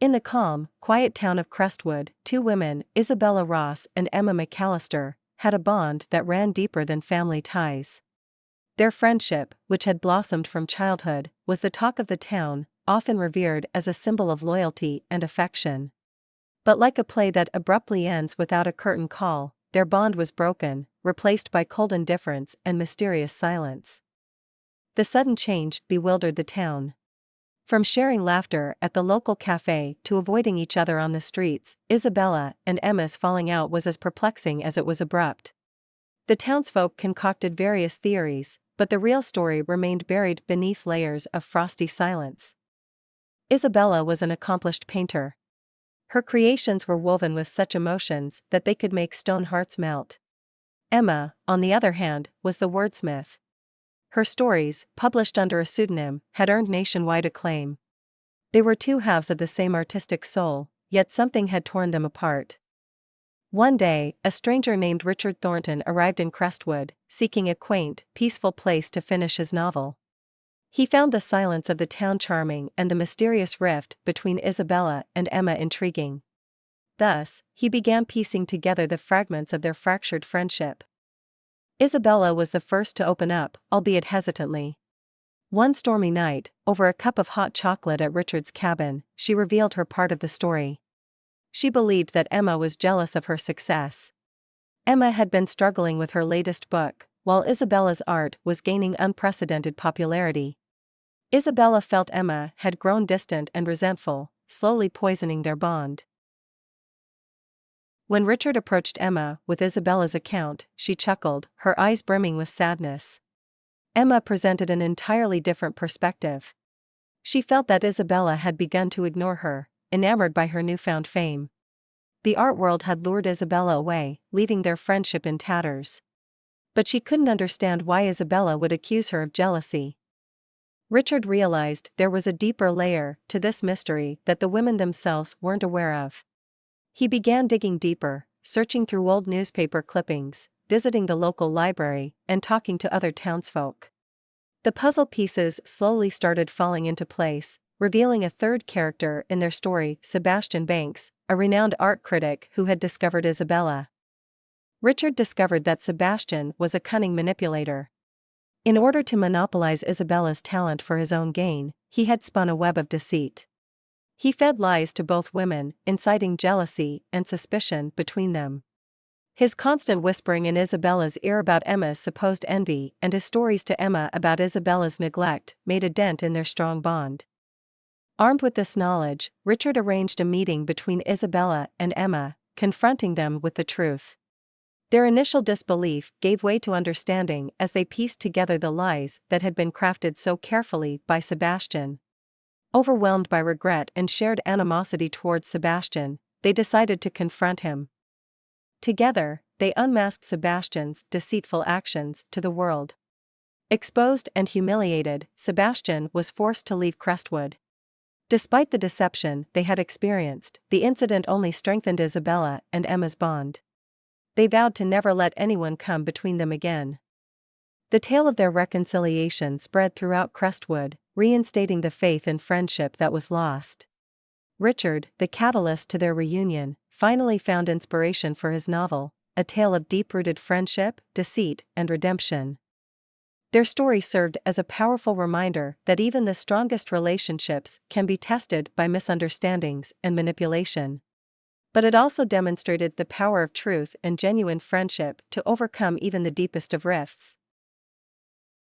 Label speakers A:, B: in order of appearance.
A: In the calm, quiet town of Crestwood, two women, Isabella Ross and Emma McAllister, had a bond that ran deeper than family ties. Their friendship, which had blossomed from childhood, was the talk of the town, often revered as a symbol of loyalty and affection. But like a play that abruptly ends without a curtain call, their bond was broken, replaced by cold indifference and mysterious silence. The sudden change bewildered the town. From sharing laughter at the local café to avoiding each other on the streets, Isabella and Emma's falling out was as perplexing as it was abrupt. The townsfolk concocted various theories, but the real story remained buried beneath layers of frosty silence. Isabella was an accomplished painter. Her creations were woven with such emotions that they could make stone hearts melt. Emma, on the other hand, was the wordsmith. Her stories, published under a pseudonym, had earned nationwide acclaim. They were two halves of the same artistic soul, yet something had torn them apart. One day, a stranger named Richard Thornton arrived in Crestwood, seeking a quaint, peaceful place to finish his novel. He found the silence of the town charming and the mysterious rift between Isabella and Emma intriguing. Thus, he began piecing together the fragments of their fractured friendship. Isabella was the first to open up, albeit hesitantly. One stormy night, over a cup of hot chocolate at Richard's cabin, she revealed her part of the story. She believed that Emma was jealous of her success. Emma had been struggling with her latest book, while Isabella's art was gaining unprecedented popularity. Isabella felt Emma had grown distant and resentful, slowly poisoning their bond. When Richard approached Emma with Isabella's account, she chuckled, her eyes brimming with sadness. Emma presented an entirely different perspective. She felt that Isabella had begun to ignore her, enamored by her newfound fame. The art world had lured Isabella away, leaving their friendship in tatters. But she couldn't understand why Isabella would accuse her of jealousy. Richard realized there was a deeper layer to this mystery that the women themselves weren't aware of. He began digging deeper, searching through old newspaper clippings, visiting the local library, and talking to other townsfolk. The puzzle pieces slowly started falling into place, revealing a third character in their story, Sebastian Banks, a renowned art critic who had discovered Isabella. Richard discovered that Sebastian was a cunning manipulator. In order to monopolize Isabella's talent for his own gain, he had spun a web of deceit. He fed lies to both women, inciting jealousy and suspicion between them. His constant whispering in Isabella's ear about Emma's supposed envy and his stories to Emma about Isabella's neglect made a dent in their strong bond. Armed with this knowledge, Richard arranged a meeting between Isabella and Emma, confronting them with the truth. Their initial disbelief gave way to understanding as they pieced together the lies that had been crafted so carefully by Sebastian. Overwhelmed by regret and shared animosity towards Sebastian, they decided to confront him. Together, they unmasked Sebastian's deceitful actions to the world. Exposed and humiliated, Sebastian was forced to leave Crestwood. Despite the deception they had experienced, the incident only strengthened Isabella and Emma's bond. They vowed to never let anyone come between them again. The tale of their reconciliation spread throughout Crestwood, reinstating the faith and friendship that was lost. Richard, the catalyst to their reunion, finally found inspiration for his novel, a tale of deep-rooted friendship, deceit, and redemption. Their story served as a powerful reminder that even the strongest relationships can be tested by misunderstandings and manipulation. But it also demonstrated the power of truth and genuine friendship to overcome even the deepest of rifts.